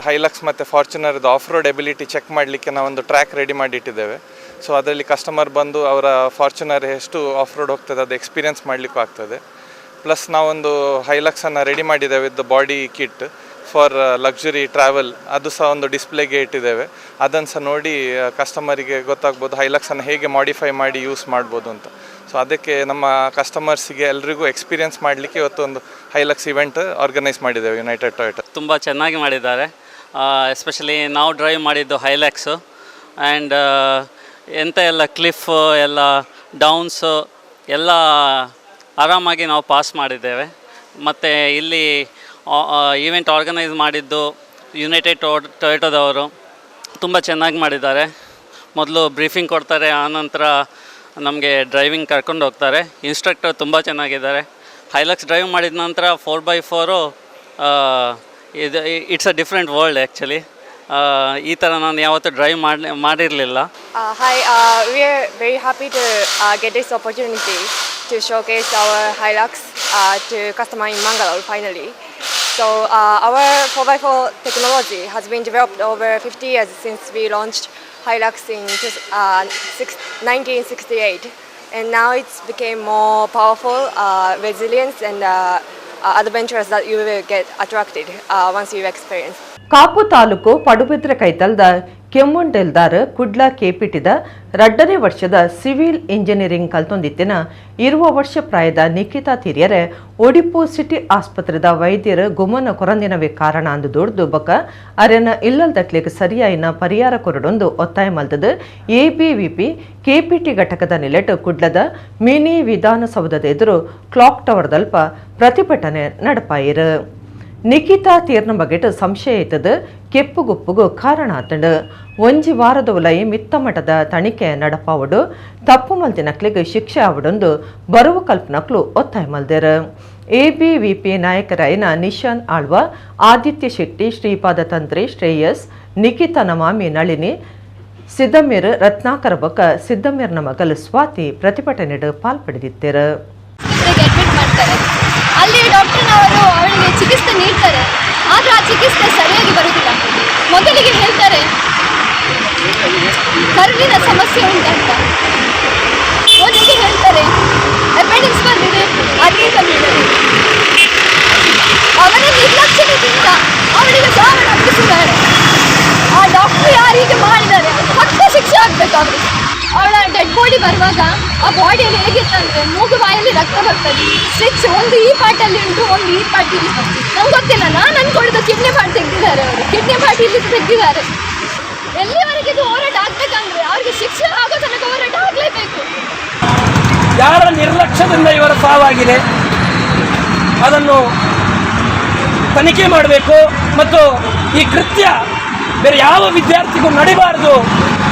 ಹೈಲಕ್ಸ್ ಮತ್ತು ಫಾರ್ಚುನರ್ದು ಆಫ್ ರೋಡ್ ಎಬಿಲಿಟಿ ಚೆಕ್ ಮಾಡಲಿಕ್ಕೆ ನಾವೊಂದು ಟ್ರ್ಯಾಕ್ ರೆಡಿ ಮಾಡಿಟ್ಟಿದ್ದೇವೆ. ಸೊ ಅದರಲ್ಲಿ ಕಸ್ಟಮರ್ ಬಂದು ಅವರ ಫಾರ್ಚುನರ್ ಎಷ್ಟು ಆಫ್ ರೋಡ್ ಹೋಗ್ತದೆ ಅದು ಎಕ್ಸ್ಪೀರಿಯನ್ಸ್ ಮಾಡಲಿಕ್ಕೂ ಆಗ್ತದೆ. ಪ್ಲಸ್ ನಾವೊಂದು ಹೈಲಕ್ಸನ್ನು ರೆಡಿ ಮಾಡಿದ್ದೇವೆ with body kit for luxury travel, ಅದು ಸಹ ಒಂದು ಡಿಸ್ಪ್ಲೇಗೆ ಇಟ್ಟಿದ್ದೇವೆ. ಅದನ್ನು ಸಹ ನೋಡಿ ಕಸ್ಟಮರಿಗೆ ಗೊತ್ತಾಗ್ಬೋದು ಹೈಲಕ್ಸನ್ನು ಹೇಗೆ ಮಾಡಿಫೈ ಮಾಡಿ ಯೂಸ್ ಮಾಡ್ಬೋದು ಅಂತ. ಸೊ ಅದಕ್ಕೆ ನಮ್ಮ ಕಸ್ಟಮರ್ಸಿಗೆ ಎಲ್ರಿಗೂ ಎಕ್ಸ್ಪೀರಿಯನ್ಸ್ ಮಾಡಲಿಕ್ಕೆ ಇವತ್ತು ಒಂದು ಹೈಲಕ್ಸ್ ಇವೆಂಟ್ ಆರ್ಗನೈಸ್ ಮಾಡಿದ್ದೇವೆ ಯುನೈಟೆಡ್ ಟೊಯೋಟಾ. ತುಂಬ ಚೆನ್ನಾಗಿ ಮಾಡಿದ್ದಾರೆ. ಎಸ್ಪೆಷಲಿ ನಾವು ಡ್ರೈವ್ ಮಾಡಿದ್ದು ಹೈಲಕ್ಸು ಆ್ಯಂಡ್ ಎಂತ ಎಲ್ಲ ಕ್ಲಿಫ್ ಎಲ್ಲ ಡೌನ್ಸು ಎಲ್ಲ ಆರಾಮಾಗಿ ನಾವು ಪಾಸ್ ಮಾಡಿದ್ದೇವೆ. ಮತ್ತು ಇಲ್ಲಿ ಈವೆಂಟ್ ಆರ್ಗನೈಸ್ ಮಾಡಿದ್ದು ಯುನೈಟೆಡ್ ಟೊಯೋಟೋದವರು ತುಂಬ ಚೆನ್ನಾಗಿ ಮಾಡಿದ್ದಾರೆ. ಮೊದಲು ಬ್ರೀಫಿಂಗ್ ಕೊಡ್ತಾರೆ, ಆನಂತರ ನಮಗೆ ಡ್ರೈವಿಂಗ್ ಕರ್ಕೊಂಡು ಹೋಗ್ತಾರೆ. ಇನ್ಸ್ಟ್ರಕ್ಟರ್ ತುಂಬ ಚೆನ್ನಾಗಿದ್ದಾರೆ. ಹೈಲಕ್ಸ್ ಡ್ರೈವ್ ಮಾಡಿದ ನಂತರ 4x4 ಇದು it's a different world actually. ಈ ಥರ ನಾನು ಯಾವತ್ತೂ ಡ್ರೈವ್ ಮಾಡಿರಲಿಲ್ಲ. Hi, we are very happy to get this opportunity to showcase our Hilux to customer in Mangaluru finally. So our 4x4 technology has been developed over 50 years since we launched Hilux in 1968, and now it's became more powerful, resilient and adventurous that you will get attracted once you experience. Kapu taluk Padubidri ಕೈತಲ್ದ ಕೆಮ್ಮುಂಡೆಲ್ದಾರ್ ಕುಡ್ಲಾ ಕೇಪಿಟಿದ 2ನೇ ವರ್ಷದ civil engineering ಕಲ್ತೊಂದಿತ್ತಿನ 20 ವರ್ಷ ಪ್ರಾಯದ Nikhita ತಿರಿಯರೆ Odipu city ಆಸ್ಪತ್ರೆದ ವೈದ್ಯರು ಗುಮ್ಮನ ಕೊರಂದಿನವೇ ಕಾರಣ ಅಂದು ದೊಡ್ದು ಬಕ ಅರೆನ ಇಲ್ಲಲ್ದಕ್ಲಿಗೆ ಸರಿಯಾಯಿನ ಪರಿಹಾರ ಕೊರಡೊಂದು ಒತ್ತಾಯ ಮಲ್ತದು ಎಬಿವಿಪಿ ಕೆಪಿಟಿ ಘಟಕದ ನಿಲೆಟ್ ಕುಡ್ಲದ ಮಿನಿ ವಿಧಾನಸೌಧದ ಎದುರು ಕ್ಲಾಕ್ ಟವರ್ ದಲ್ಪ ಪ್ರತಿಭಟನೆ ನಡಪಾಯಿರು. ನಿಖಿತಾ ತೀರ್ನ ಬಗೆಟ್ ಸಂಶಯ ಇತ್ತದು ಕೆಪ್ಪುಗುಪ್ಪುಗು ಕಾರಣ ಆತಂಡು. ಒಂಜಿ ವಾರದ ಉಲೈ ಮಿತ್ತ ಮಟ್ಟದ ತನಿಖೆ ನಡಪಾವಡು ತಪ್ಪು ಮಲ್ತಿನಕ್ಲಿಗೆ ಶಿಕ್ಷೆ ಆವಡೊಂದು ಬರುವ ಕಲ್ಪನಕ್ಲು ಒತ್ತಾಯ ಮಲ್ದೇರು. ಎಬಿವಿಪಿ ನಾಯಕರಾಯಿನ ನಿಶಾನ್ ಆಳ್ವ, ಆದಿತ್ಯ ಶೆಟ್ಟಿ, ಶ್ರೀಪಾದ ತಂತ್ರಿ, ಶ್ರೇಯಸ್, ನಿಖಿತನ ಮಾಮಿ ನಳಿನಿ, ಸಿದ್ದಮೀರ್, ರತ್ನಾಕರ ಬೊಕ್ಕ ಸಿದ್ದಮೀರ್ನ ಮಗಲು ಸ್ವಾತಿ ಪ್ರತಿಭಟನೆಡು ಪಾಲ್ಪಡೆದಿದ್ದರು. ಅಲ್ಲಿ ಡಾಕ್ಟರ್ನವರು ಅವಳಿಗೆ ಚಿಕಿತ್ಸೆ ನೀಡ್ತಾರೆ, ಆದರೆ ಆ ಚಿಕಿತ್ಸೆ ಸರಿಯಾಗಿ ಬರುವುದಿಲ್ಲ. ಮೊದಲಿಗೆ ಹೇಳ್ತಾರೆ ಕರುಳಿನ ಸಮಸ್ಯೆ ಉಂಟಂತ, ಮೊದಲಿಗೆ ಹೇಳ್ತಾರೆ ಅಪೆಂಡಿಕ್ಸ್ ಬಂದಿದೆ, ಅದೇ ಬಂದಿದೆ. ಅವರ ನಿರ್ಲಕ್ಷ್ಯದಿಂದ ಅವಳಿಗೆ ಸಾವನ್ನು ಅಪ್ಪಿಸಿದ್ದಾರೆ. ಆ ಡಾಕ್ಟರ್ ಯಾರಿಗೆ ಮಾಡಿದ್ದಾರೆ ಪಕ್ಕ ಶಿಕ್ಷೆ ಆಗಬೇಕು ಅವರಿಗೆ. ಅವಳ ಡೆಡ್ ಬಾಡಿ ಬರುವಾಗ ಆ ಬಾಡಿಯಲ್ಲಿ ಹೇಗಿತ್ತಂದ್ರೆ ಮೂಗು ಬಾಯಲ್ಲಿ ರಕ್ತ ಬರ್ತದೆ, ಸ್ವಿಚ್ ಒಂದು ಈ ಪಾರ್ಟಲ್ಲಿ ಉಂಟು, ಒಂದು ಈ ಪಾರ್ಟಿಲಿ. ನಂಗೆ ಗೊತ್ತಿಲ್ಲ, ನಾನು ಅನ್ಕೊಳ್ಳೋದು ಕಿಡ್ನಿ ಪಾರ್ಟ್ ತೆಗೆದಿದ್ದಾರೆ, ಅವರು ಕಿಡ್ನಿ ಪಾರ್ಟ್ ಇಲ್ಲಿ ತೆಗೆದಿದ್ದಾರೆ. ಎಲ್ಲಿವರೆಗೆ ಇದು ಹೋರಾಟ ಆಗ್ಬೇಕಂದ್ರೆ ಅವ್ರಿಗೆ ಶಿಕ್ಷೆ ಆಗೋ ತನಕ ಹೋರಾಟ ಆಗಲೇಬೇಕು. ಯಾರ ನಿರ್ಲಕ್ಷ್ಯದಿಂದ ಇವರ ಸಾವಾಗಿದೆ ಅದನ್ನು ತನಿಖೆ ಮಾಡಬೇಕು ಮತ್ತು ಈ ಕೃತ್ಯ ಬೇರೆ ಯಾವ ವಿದ್ಯಾರ್ಥಿಗೂ ನಡಿಬಾರದು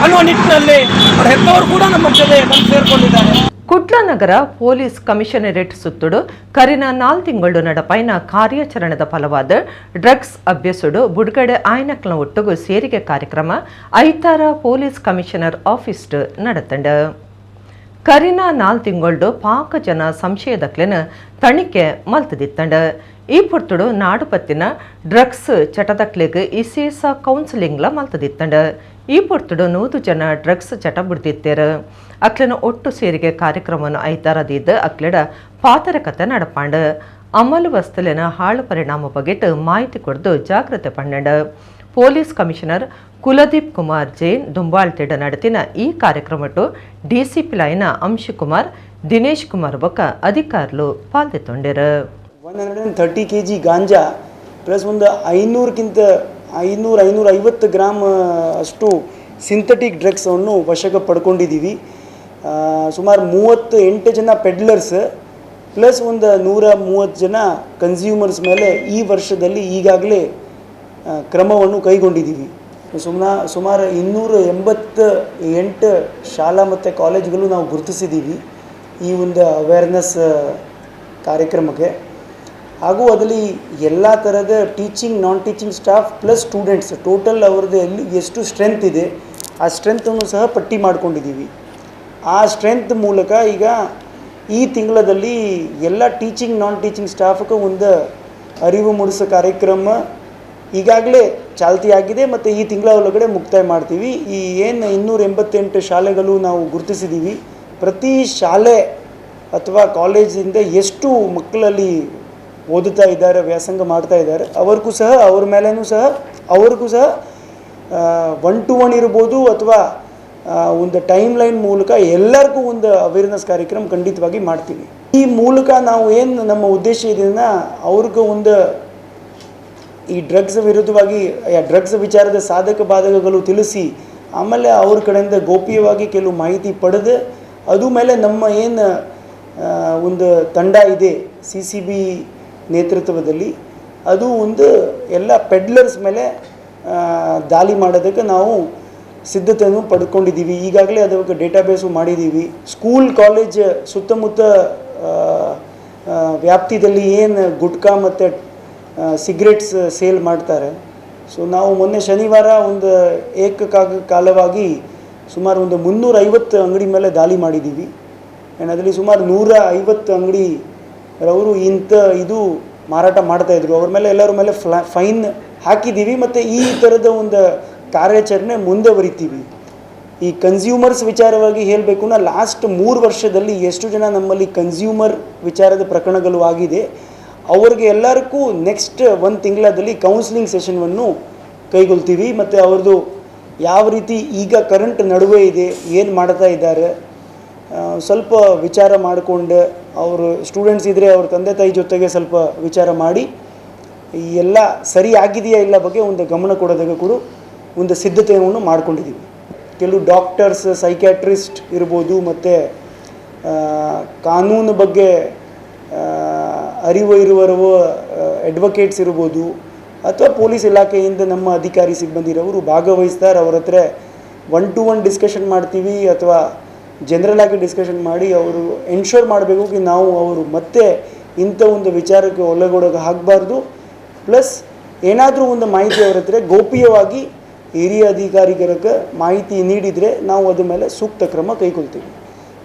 ಅನ್ನುವ ನಿಟ್ಟಿನಲ್ಲಿ ಅವರ ಹೆತ್ತವರು ಕೂಡ ನಮ್ಮ ಜೊತೆ ಬಂದು ಸೇರಿಕೊಂಡಿದ್ದಾರೆ. ಕುಡ್ಲ ನಗರ ಪೊಲೀಸ್ ಕಮಿಷನರೇಟ್ ಸುತ್ತುಡು ಕರಿನ 4 ತಿಂಗಳು ನಡಪೈನ ಕಾರ್ಯಾಚರಣೆದ ಫಲವಾದ ಡ್ರಗ್ಸ್ ಅಭ್ಯಸುಡು ಬುಡ್ಗಡೆ ಆಯ್ನಕ್ಲ ಒಟ್ಟುಗು ಸೇರಿಗೆ ಕಾರ್ಯಕ್ರಮ ಐತಾರ ಪೊಲೀಸ್ ಕಮಿಷನರ್ ಆಫೀಸ್ ನಡತಂಡ. ಕರಿನ 4 ತಿಂಗಳು ಪಾಕ ಜನ ಸಂಶಯದಕ್ಲೆನ ತಣಿಕೆ ಮಲ್ತದಿತ್ತಂಡ. ಈ ಪೊರ್ತುಡು ನಾಡು ಪತ್ತಿನ ಡ್ರಗ್ಸ್ ಚಟದಕ್ಲೆಗ್ ಇಸೇಸ ಕೌನ್ಸಿಲಿಂಗ್ಲ ಮಲ್ತದಿತ್ತಂಡ. ಈ ಪೊರ್ತುಡು 100 ಜನ ಡ್ರಗ್ಸ್ ಚಟ ಬಿಡ್ದಿತ್ತೇರು. ಅಕ್ಲೆನ ಒಟ್ಟು ಸೇರಿಗೆ ಕಾರ್ಯಕ್ರಮವನ್ನು ಐತಾರದಿದ್ದ ಅಕ್ಲೆಡ ಪಾತರಕತೆ ನಡಪಾಂಡ. ಅಮಲು ವಸ್ತುಲಿನ ಹಾಳು ಪರಿಣಾಮ ಬಗೆಟ್ ಮಾಹಿತಿ ಕೊಡ್ದು ಜಾಗ್ರತೆ ಪಂಡ. ಪೊಲೀಸ್ ಕಮಿಷನರ್ ಕುಲದೀಪ್ ಕುಮಾರ್ ಜೈನ್ ದುಂಬಾಳ್ತಿಡ ನಡತಿನ ಈ ಕಾರ್ಯಕ್ರಮಟ್ಟು ಡಿಸಿಪಿ ಲೈನ ಅಂಶುಕುಮಾರ್, ದಿನೇಶ್ ಕುಮಾರ್ ಬೊಕ್ಕ ಅಧಿಕಾರುలు ಪಾಲ್ಗೊಂಡಿರು. 130 kg ಗಾಂಜಾ ಪ್ಲಸ್ ಒಂದು 500-550 ಗ್ರಾಮ್ ಅಷ್ಟು ಸಿಂಥೆಟಿಕ್ ಡ್ರಗ್ಸನ್ನು ವಶಕ್ಕೆ ಪಡ್ಕೊಂಡಿದ್ದೀವಿ. ಸುಮಾರು 38 ಜನ ಪೆಡ್ಲರ್ಸ್ ಪ್ಲಸ್ ಒಂದು 130 ಜನ ಕನ್ಸ್ಯೂಮರ್ಸ್ ಮೇಲೆ ಈ ವರ್ಷದಲ್ಲಿ ಈಗಾಗಲೇ ಕ್ರಮವನ್ನು ಕೈಗೊಂಡಿದ್ದೀವಿ. ಸುಮಾರು 288 ಶಾಲಾ ಮತ್ತು ಕಾಲೇಜುಗಳು ನಾವು ಗುರುತಿಸಿದ್ದೀವಿ ಈ ಒಂದು ಅವೇರ್ನೆಸ್ ಕಾರ್ಯಕ್ರಮಕ್ಕೆ. ಹಾಗೂ ಅದರಲ್ಲಿ ಎಲ್ಲ ಥರದ ಟೀಚಿಂಗ್, ನಾನ್ teaching staff plus students total ಅವ್ರದ್ದು ಎಷ್ಟು ಸ್ಟ್ರೆಂತ್ ಇದೆ ಆ ಸ್ಟ್ರೆಂತನ್ನು ಸಹ ಪಟ್ಟಿ ಮಾಡ್ಕೊಂಡಿದ್ದೀವಿ. ಆ ಸ್ಟ್ರೆಂತ್ ಮೂಲಕ ಈಗ ಈ ತಿಂಗಳಲ್ಲಿ ಎಲ್ಲ ಟೀಚಿಂಗ್, ನಾನ್ ಟೀಚಿಂಗ್ ಸ್ಟಾಫ್ಗೆ ಒಂದು ಅರಿವು ಮೂಡಿಸೋ ಕಾರ್ಯಕ್ರಮ ಈಗಾಗಲೇ ಚಾಲ್ತಿಯಾಗಿದೆ ಮತ್ತು ಈ ತಿಂಗಳ ಒಳಗಡೆ ಮುಕ್ತಾಯ ಮಾಡ್ತೀವಿ. ಈ ಏನು 288 ಶಾಲೆಗಳು ನಾವು ಗುರುತಿಸಿದ್ದೀವಿ, ಪ್ರತಿ ಶಾಲೆ ಅಥವಾ ಕಾಲೇಜಿಂದ ಎಷ್ಟು ಮಕ್ಕಳಲ್ಲಿ ಓದುತ್ತಾ ಇದ್ದಾರೆ, ವ್ಯಾಸಂಗ ಮಾಡ್ತಾ ಇದ್ದಾರೆ, ಅವ್ರಿಗೂ ಸಹ ಅವ್ರ ಮೇಲೇನೂ ಸಹ ಅವ್ರಿಗೂ ಸಹ 1-to-1 ಇರ್ಬೋದು ಅಥವಾ ಒಂದು ಟೈಮ್ ಲೈನ್ ಮೂಲಕ ಎಲ್ಲರಿಗೂ ಒಂದು ಅವೇರ್ನೆಸ್ ಕಾರ್ಯಕ್ರಮ ಖಂಡಿತವಾಗಿ ಮಾಡ್ತೀವಿ. ಈ ಮೂಲಕ ನಾವು ಏನು ನಮ್ಮ ಉದ್ದೇಶ ಇದನ್ನು ಅವ್ರಿಗೂ ಒಂದು ಈ ಡ್ರಗ್ಸ್ ವಿರುದ್ಧವಾಗಿ ಡ್ರಗ್ಸ್ ವಿಚಾರದ ಸಾಧಕ ಬಾಧಕಗಳು ತಿಳಿಸಿ ಆಮೇಲೆ ಅವ್ರ ಕಡೆಯಿಂದ ಗೋಪ್ಯವಾಗಿ ಕೆಲವು ಮಾಹಿತಿ ಪಡೆದು ಅದು ಮೇಲೆ ನಮ್ಮ ಏನು ಒಂದು ತಂಡ ಇದೆ CCB ನೇತೃತ್ವದಲ್ಲಿ ಅದು ಒಂದು ಎಲ್ಲ ಪೆಡ್ಲರ್ಸ್ ಮೇಲೆ ದಾಳಿ ಮಾಡೋದಕ್ಕೆ ನಾವು ಸಿದ್ಧತೆಯನ್ನು ಪಡ್ಕೊಂಡಿದ್ದೀವಿ. ಈಗಾಗಲೇ ಅದಕ್ಕೆ ಡೇಟಾಬೇಸು ಮಾಡಿದ್ದೀವಿ. ಸ್ಕೂಲ್ ಕಾಲೇಜ್ ಸುತ್ತಮುತ್ತ ವ್ಯಾಪ್ತಿಯಲ್ಲಿ ಏನು ಗುಟ್ಕಾ ಮತ್ತು ಸಿಗರೆಟ್ಸ್ ಸೇಲ್ ಮಾಡ್ತಾರೆ. ಸೊ ನಾವು ಮೊನ್ನೆ ಶನಿವಾರ ಒಂದು ಏಕಕಾಲವಾಗಿ ಸುಮಾರು ಒಂದು 350 ಅಂಗಡಿ ಮೇಲೆ ದಾಳಿ ಮಾಡಿದ್ದೀವಿ. ಆ್ಯಂಡ್ ಅದರಲ್ಲಿ ಸುಮಾರು 150 ಅಂಗಡಿರವರು ಇದು ಮಾರಾಟ ಮಾಡ್ತಾಯಿದ್ರು. ಅವ್ರ ಮೇಲೆ ಎಲ್ಲರ ಮೇಲೆ ಫೈನ್ ಹಾಕಿದ್ದೀವಿ ಮತ್ತು ಈ ಥರದ ಒಂದು ಕಾರ್ಯಾಚರಣೆ ಮುಂದುವರಿತೀವಿ. ಈ ಕನ್ಸ್ಯೂಮರ್ಸ್ ವಿಚಾರವಾಗಿ ಹೇಳಬೇಕು ನಾ ಲಾಸ್ಟ್ 3 ವರ್ಷದಲ್ಲಿ ಎಷ್ಟು ಜನ ನಮ್ಮಲ್ಲಿ ಕನ್ಸ್ಯೂಮರ್ ವಿಚಾರದ ಪ್ರಕರಣಗಳು ಆಗಿದೆ ಅವ್ರಿಗೆ ಎಲ್ಲರಿಗೂ ನೆಕ್ಸ್ಟ್ 1 ತಿಂಗಳಲ್ಲಿ ಕೌನ್ಸಿಲಿಂಗ್ ಸೆಷನ್ವನ್ನು ಕೈಗೊಳ್ತೀವಿ. ಮತ್ತು ಅವ್ರದ್ದು ಯಾವ ರೀತಿ ಈಗ ಕರೆಂಟ್ ನಡುವೆ ಇದೆ, ಏನು ಮಾಡ್ತಾ ಇದ್ದಾರೆ, ಸ್ವಲ್ಪ ವಿಚಾರ ಮಾಡಿಕೊಂಡು ಅವರು ಸ್ಟೂಡೆಂಟ್ಸ್ ಇದ್ದರೆ ಅವ್ರ ತಂದೆ ತಾಯಿ ಜೊತೆಗೆ ಸ್ವಲ್ಪ ವಿಚಾರ ಮಾಡಿ ಈ ಎಲ್ಲ ಸರಿ ಆಗಿದೆಯಾ ಇಲ್ಲ ಬಗ್ಗೆ ಒಂದು ಗಮನ ಕೊಡೋದಕ್ಕೆ ಕೂಡ ಒಂದು ಸಿದ್ಧತೆಯನ್ನು ಮಾಡ್ಕೊಂಡಿದ್ದೀವಿ. ಕೆಲವು ಡಾಕ್ಟರ್ಸ್, ಸೈಕ್ಯಾಟ್ರಿಸ್ಟ್ ಇರ್ಬೋದು, ಮತ್ತು ಕಾನೂನು ಬಗ್ಗೆ ಅರಿವು ಇರುವವರು ಅಡ್ವೊಕೇಟ್ಸ್ ಇರ್ಬೋದು, ಅಥವಾ ಪೊಲೀಸ್ ಇಲಾಖೆಯಿಂದ ನಮ್ಮ ಅಧಿಕಾರಿ ಸಿಬ್ಬಂದಿರವರು ಭಾಗವಹಿಸ್ತಾರೆ. ಅವ್ರ ಹತ್ರ 1-to-1 ಡಿಸ್ಕಷನ್ ಮಾಡ್ತೀವಿ ಅಥವಾ ಜನರಲ್ ಆಗಿ ಡಿಸ್ಕಷನ್ ಮಾಡಿ ಅವರು ಎನ್ಶೋರ್ ಮಾಡಬೇಕು ಕಿ ನಾವು ಅವರು ಮತ್ತೆ ಇಂಥ ಒಂದು ವಿಚಾರಕ್ಕೆ ಒಳಗೊಳಗೆ ಆಗಬಾರ್ದು. ಪ್ಲಸ್ ಏನಾದರೂ ಒಂದು ಮಾಹಿತಿ ಅವ್ರ ಹತ್ರ ಗೋಪ್ಯವಾಗಿ ಹಿರಿಯ ಅಧಿಕಾರಿಗಳಿಗೆ ಮಾಹಿತಿ ನೀಡಿದರೆ ನಾವು ಅದ್ರ ಮೇಲೆ ಸೂಕ್ತ ಕ್ರಮ ಕೈಗೊಳ್ತೀವಿ.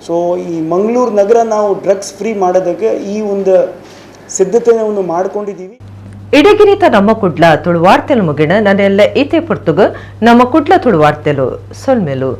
ಸೊ ಈ ಮಂಗಳೂರು ನಗರ ನಾವು ಡ್ರಗ್ಸ್ ಫ್ರೀ ಮಾಡೋದಕ್ಕೆ ಈ ಒಂದು ಸಿದ್ಧತೆಯನ್ನು ಮಾಡ್ಕೊಂಡಿದ್ದೀವಿ. ಇಡಗಿನಿತ ನಮ್ಮ ಕುಡ್ಲ ತುಳು ವಾರ್ತೆಲು ಮುಗಿಣ ನನ್ನೆಲ್ಲ ಈತೆ ಪುರ್ತುಗ ನಮ್ಮ ಕುಡ್ಲ ತುಳು ವಾರ್ತೆಲು ಸೊಲ್ಮೆಲು.